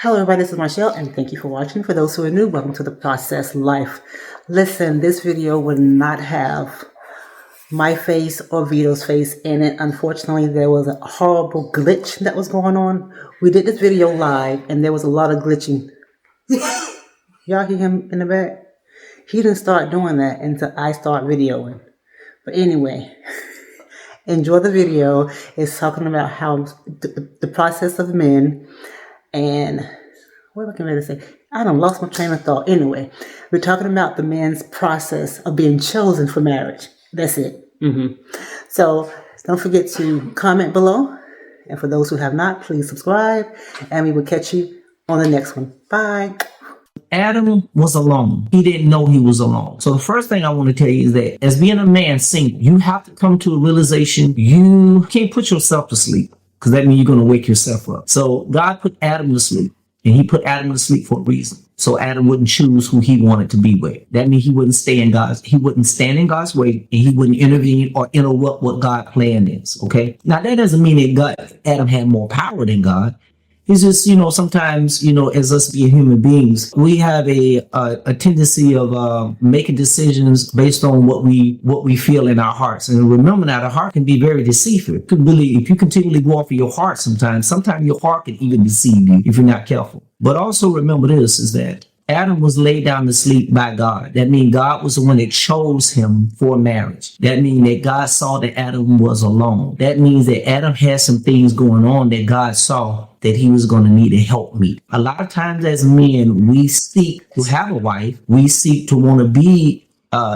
Hello everybody, this is Marshall and thank you for watching. For those who are new, welcome to The Process Life. Listen, this video would not have my face or Vito's face in it. Unfortunately, there was a horrible glitch that was going on. We did this video live and there was a lot of glitching. Y'all hear him in the back? He didn't start doing that until I start videoing. But anyway, enjoy the video. It's talking about how the process of men. And what am I going to say? I done lost my train of thought. Anyway, we're talking about the man's process of being chosen for marriage. That's it. So don't forget to comment below. And for those who have not, please subscribe. And we will catch you on the next one. Bye. Adam was alone. He didn't know he was alone. So the first thing I want to tell you is that as being a man single, you have to come to a realization you can't put yourself to sleep. Because that means you're going to wake yourself up. So God put Adam to sleep. And he put Adam to sleep for a reason. So Adam wouldn't choose who he wanted to be with. That means he wouldn't stand in God's way, and he wouldn't intervene or interrupt what God's plan is. Okay. Now that doesn't mean that Adam had more power than God. It's just, sometimes, as us being human beings, we have a tendency of making decisions based on what we feel in our hearts. And remember that a heart can be very deceitful. It could really, if you continually go off of your heart sometimes your heart can even deceive you if you're not careful. But also remember this, is that Adam was laid down to sleep by God. That means God was the one that chose him for marriage. That means that God saw that Adam was alone. That means that Adam had some things going on that God saw that he was going to need a helpmeet. A lot of times as men, we seek to have a wife. We seek to want to be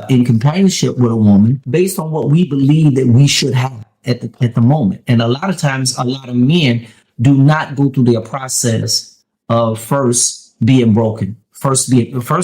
in companionship with a woman based on what we believe that we should have at the moment. And a lot of times, a lot of men do not go through their process of first being broken. First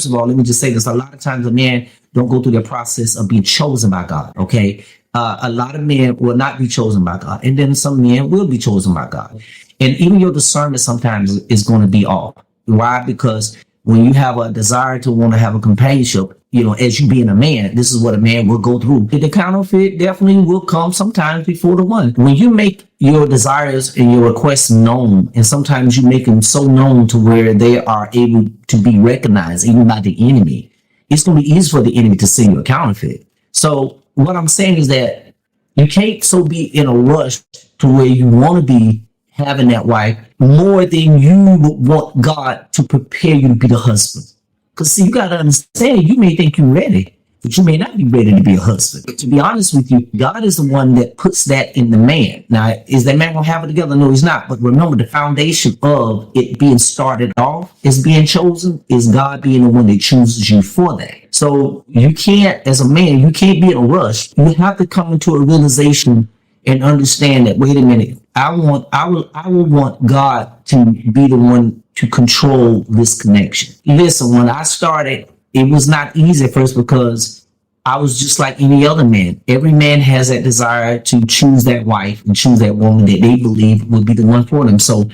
of all, let me just say this. A lot of times a man don't go through the process of being chosen by God. Okay. A lot of men will not be chosen by God. And then some men will be chosen by God. And even your discernment sometimes is going to be off. Why? Because when you have a desire to want to have a companionship, as you being a man, this is what a man will go through. The counterfeit definitely will come sometimes before the one. When you make your desires and your requests known, and sometimes you make them so known to where they are able to be recognized even by the enemy, it's going to be easy for the enemy to see you a counterfeit. So what I'm saying is that you can't be in a rush to where you want to be having that wife more than you would want God to prepare you to be the husband. Because see, you got to understand, you may think you're ready, but you may not be ready to be a husband. But to be honest with you, God is the one that puts that in the man. Now, is that man going to have it together? No, he's not. But remember, the foundation of it being started off is being chosen, is God being the one that chooses you for that. So you can't, as a man, you can't be in a rush. You have to come into a realization and understand that, wait a minute, I will want God to be the one to control this connection. Listen, when I started, it was not easy at first because I was just like any other man. Every man has that desire to choose that wife and choose that woman that they believe would be the one for them. So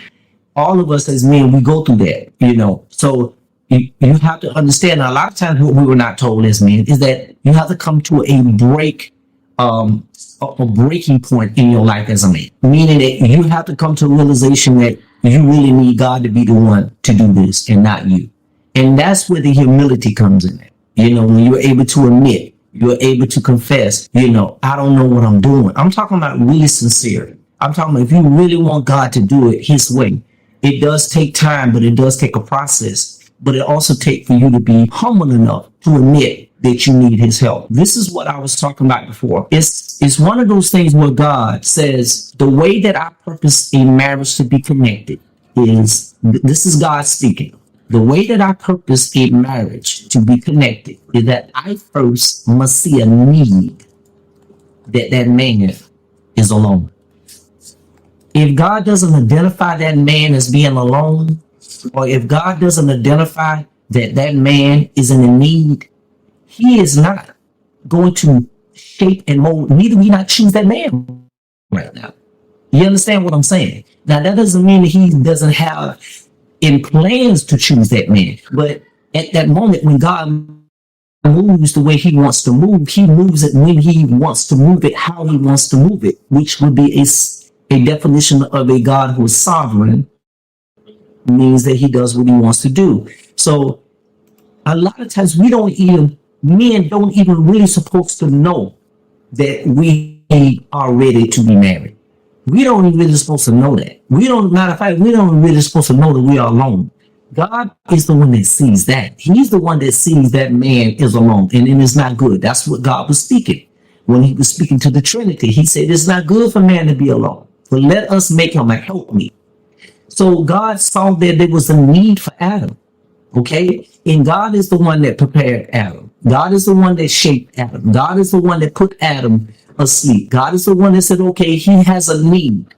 all of us as men, we go through that, So you have to understand, a lot of times what we were not told as men is that you have to come to a breaking point in your life as a man, meaning that you have to come to a realization that you really need God to be the one to do this and not you. And that's where the humility comes in. When you're able to admit, you're able to confess, I don't know what I'm doing. I'm talking about really sincere. I'm talking about if you really want God to do it his way. It does take time, but it does take a process. But it also takes for you to be humble enough to admit that you need his help. This is what I was talking about before. It's one of those things where God says, the way that I purpose a marriage to be connected is, this is God speaking. The way that I purpose a marriage to be connected is that I first must see a need that man is alone. If God doesn't identify that man as being alone, or if God doesn't identify that man is in a need, he is not going to shape and mold. Neither we not choose that man right now. You understand what I'm saying? Now, that doesn't mean that he doesn't have in plans to choose that man. But at that moment, when God moves the way he wants to move, he moves it when he wants to move it, how he wants to move it, which would be a definition of a God who is sovereign means that he does what he wants to do. So a lot of times men don't even really supposed to know that we are ready to be married. We don't even really supposed to know that. Matter of fact, we don't really supposed to know that we are alone. God is the one that sees that. He's the one that sees that man is alone, and it is not good. That's what God was speaking. When he was speaking to the Trinity, he said, it's not good for man to be alone, but let us make him a helpmeet. So God saw that there was a need for Adam. Okay. And God is the one that prepared Adam. God is the one that shaped Adam. God is the one that put Adam asleep. God is the one that said, okay, he has a need.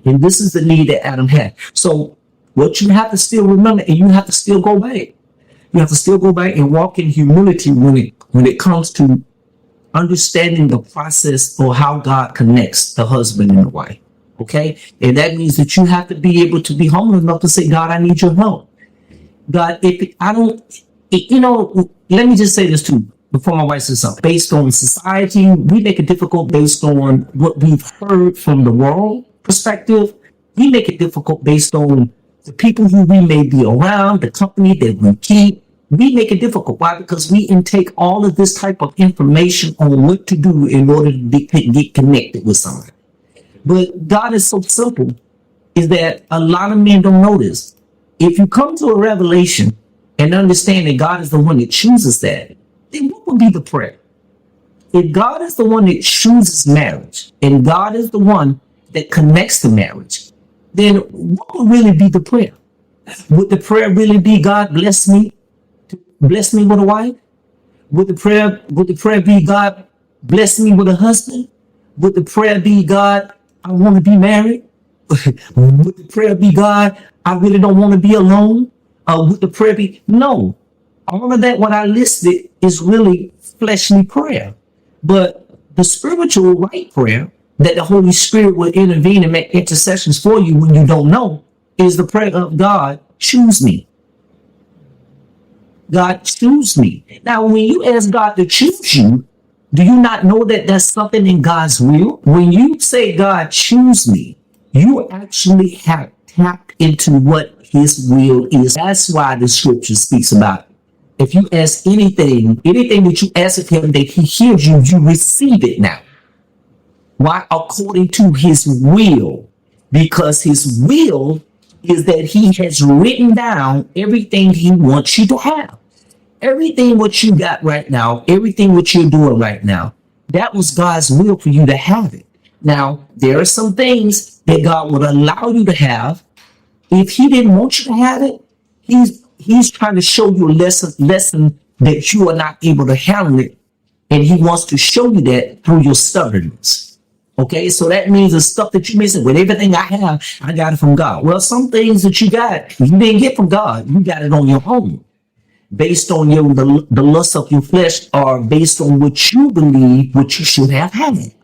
And this is the need that Adam had. So what you have to still remember, and you have to still go back. You have to still go back and walk in humility when it comes to understanding the process or how God connects the husband and the wife. Okay. And that means that you have to be able to be humble enough to say, God, I need your help. God, let me just say this too, before my wife says something. Based on society, we make it difficult based on what we've heard from the world perspective. We make it difficult based on the people who we may be around, the company that we keep. We make it difficult. Why? Because we intake all of this type of information on what to do in order to get connected with someone. But God is so simple, is that a lot of men don't know this. If you come to a revelation and understand that God is the one that chooses that, then what would be the prayer? If God is the one that chooses marriage and God is the one that connects the marriage, then what would really be the prayer? Would the prayer really be, God bless me with a wife? Would the prayer be, God bless me with a husband? Would the prayer be, God, I want to be married? Would the prayer be, God, I really don't want to be alone? Would the prayer be, no. All of that, what I listed, is really fleshly prayer. But the spiritual right prayer that the Holy Spirit will intervene and make intercessions for you when you don't know is the prayer of God, choose me. God, choose me. Now, when you ask God to choose you, do you not know that that's something in God's will? When you say, God, choose me, you actually have tapped into what his will is. That's why the scripture speaks about it. If you ask anything that you ask of him that he hears you, you receive it now. Why? According to his will. Because his will is that he has written down everything he wants you to have. Everything what you got right now, everything what you're doing right now, that was God's will for you to have it. Now, there are some things that God would allow you to have. If he didn't want you to have it, he's trying to show you a lesson that you are not able to handle it. And he wants to show you that through your stubbornness. Okay, so that means the stuff that you missing with everything I have, I got it from God. Well, some things that you got, you didn't get from God. You got it on your own, based on the lust of your flesh, or based on what you believe what you should have had.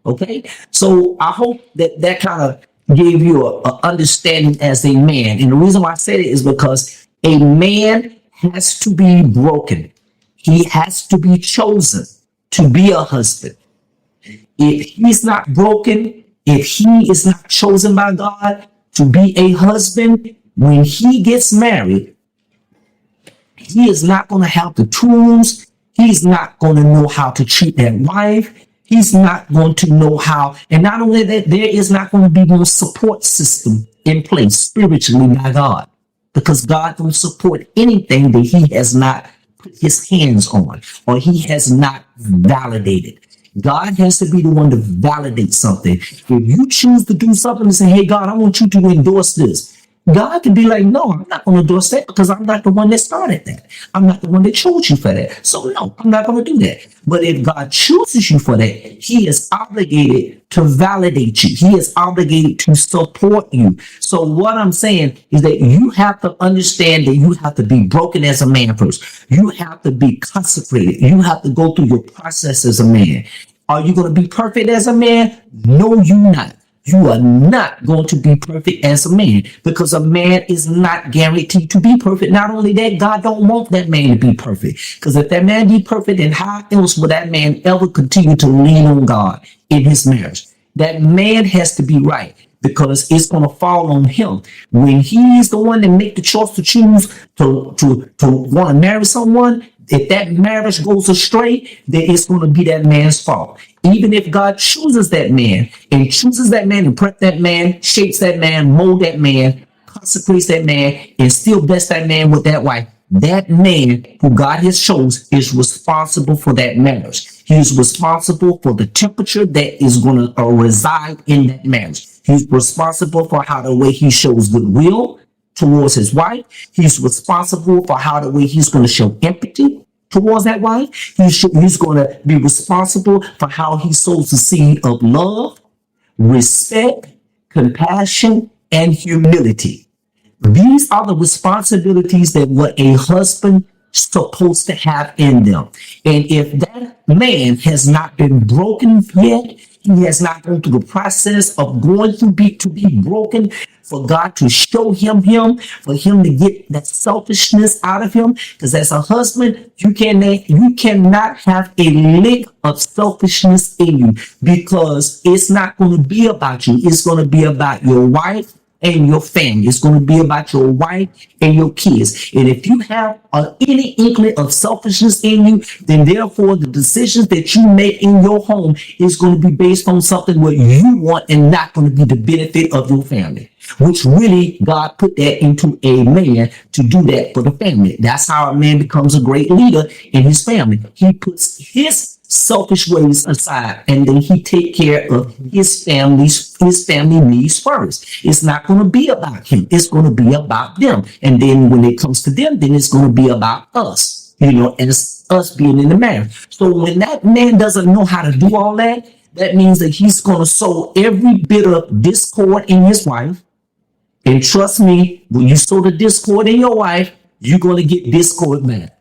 Okay, so I hope that kind of gave you a understanding as a man. And the reason why I said it is because a man has to be broken. He has to be chosen to be a husband. If he's not broken, if he is not chosen by God to be a husband, when he gets married, he is not going to have the tools. He's not going to know how to treat that wife. He's not going to know how. And not only that, there is not going to be no support system in place spiritually by God, because God don't support anything that he has not put his hands on or he has not validated. God has to be the one to validate something. If you choose to do something and say, hey, God, I want you to endorse this, God can be like, no, I'm not going to endorse that because I'm not the one that started that. I'm not the one that chose you for that. So no, I'm not going to do that. But if God chooses you for that, he is obligated to validate you. He is obligated to support you. So what I'm saying is that you have to understand that you have to be broken as a man first. You have to be consecrated. You have to go through your process as a man. Are you going to be perfect as a man? No, you're not. You are not going to be perfect as a man, because a man is not guaranteed to be perfect. Not only that, God don't want that man to be perfect, because if that man be perfect, then how else will that man ever continue to lean on God in his marriage? That man has to be right. because it's going to fall on him. When he's the one that make the choice to choose to want to marry someone, if that marriage goes astray, then it's going to be that man's fault. Even if God chooses that man and prep that man, shapes that man, mold that man, consecrates that man, and still bless that man with that wife, that man who God has chosen is responsible for that marriage. He is responsible for the temperature that is going to reside in that marriage. He's responsible for how the way he shows goodwill towards his wife. He's responsible for how the way he's going to show empathy towards that wife. He's going to be responsible for how he sows the seed of love, respect, compassion, and humility. These are the responsibilities that what a husband supposed to have in them. And if that man has not been broken yet, he has not gone through the process of going to be broken, for God to show him, for him to get that selfishness out of him. Because as a husband, you cannot have a lick of selfishness in you, because it's not going to be about you. It's going to be about your wife and your family. It's going to be about your wife and your kids. And if you have any inkling of selfishness in you, then therefore the decisions that you make in your home is going to be based on something what you want and not going to be the benefit of your family. Which really God put that into a man to do that for the family. That's how a man becomes a great leader in his family. He puts his selfish ways aside, and then he take care of his family needs first. It's not going to be about him. It's going to be about them. And then when it comes to them, then it's going to be about us, as us being in the marriage. So when that man doesn't know how to do all that, that means that he's going to sow every bit of discord in his wife. And trust me, when you sow the discord in your wife, you're going to get discord back.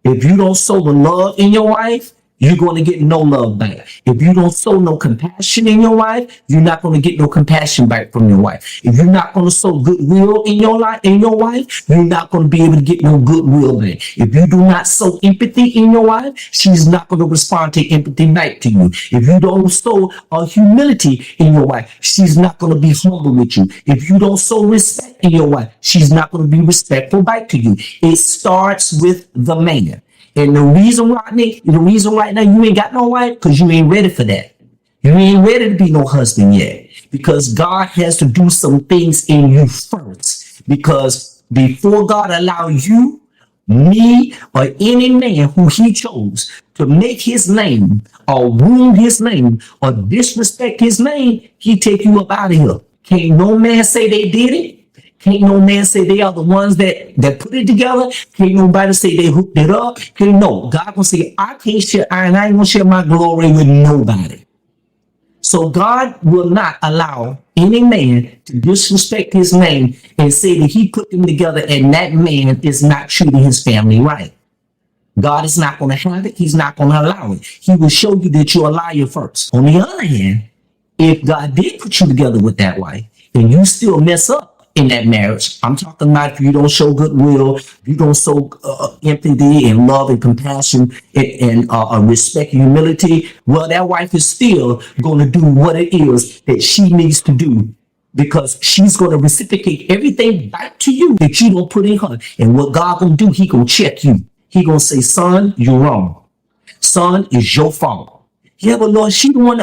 If you don't sow the love in your wife, you're going to get no love back. If you don't sow no compassion in your wife, you're not going to get no compassion back from your wife. If you're not going to sow goodwill in your wife, you're not going to be able to get no goodwill back. If you do not sow empathy in your wife, she's not going to respond to empathy back to you. If you don't sow humility in your wife, she's not going to be humble with you. If you don't sow respect in your wife, she's not going to be respectful back to you. It starts with the man. And the reason right now you ain't got no wife, because you ain't ready for that. You ain't ready to be no husband yet, because God has to do some things in you first. Because before God allow you, me, or any man who he chose to make his name or wound his name or disrespect his name, he take you up out of here. Can't no man say they did it. Can't no man say they are the ones that put it together. Can't nobody say they hooked it up. No, God gonna say, I can't share, I ain't gonna share my glory with nobody. So God will not allow any man to disrespect his name and say that he put them together and that man is not treating his family right. God is not going to have it. He's not going to allow it. He will show you that you're a liar first. On the other hand, if God did put you together with that wife and you still mess up in that marriage, I'm talking about if you don't show goodwill, you don't show empathy and love and compassion and respect and humility, well, that wife is still going to do what it is that she needs to do, because she's going to reciprocate everything back to you that you don't put in her. And what God going to do, he going to check you. He going to say, son, you're wrong. Son, it's your fault. Yeah, but Lord, she the one,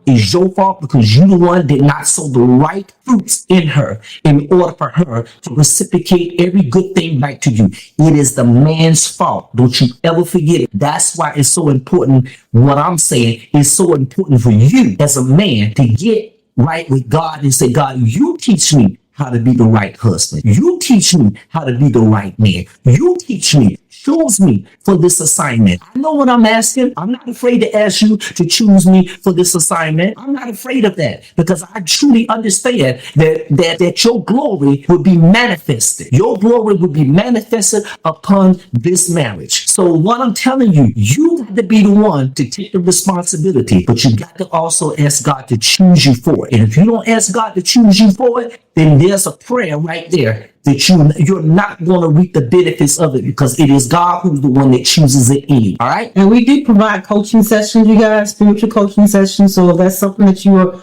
it's your fault, because you the one did not sow the right fruits in her in order for her to reciprocate every good thing back to you. It is the man's fault. Don't you ever forget it. That's why it's so important. What I'm saying is so important for you as a man to get right with God and say, God, you teach me how to be the right husband. You teach me how to be the right man. You teach me, choose me for this assignment. I know what I'm asking. I'm not afraid to ask you to choose me for this assignment. I'm not afraid of that, because I truly understand that your glory will be manifested. Your glory will be manifested upon this marriage. So what I'm telling you, you got to be the one to take the responsibility, but you got to also ask God to choose you for it. And if you don't ask God to choose you for it, then there's a prayer right there that you're not going to reap the benefits of it, because it is God who's the one that chooses it in you. All right. And we do provide coaching sessions, you guys, spiritual coaching sessions. So if that's something that you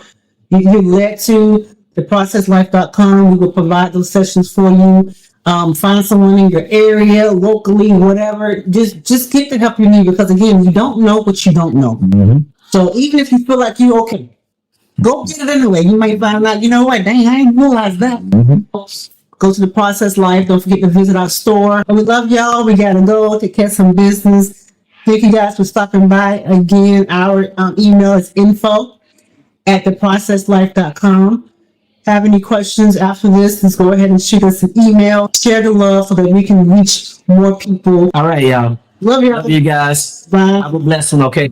you're led to theprocesslife.com. We will provide those sessions for you. Find someone in your area, locally, whatever. Just get the help you need, because again, you don't know what you don't know. So even if you feel like you're okay, go get it anyway. You might find out, you know what, dang, I didn't realize that. Go to The Process Life. Don't forget to visit our store. We love y'all. We gotta go take care of some business. Thank you guys for stopping by. Again, our email is info@theprocesslife.com. Have any questions after this, just go ahead and shoot us an email. Share the love so that we can reach more people. All right, y'all. Love you. Love you guys. Bye. Have a blessed one, okay?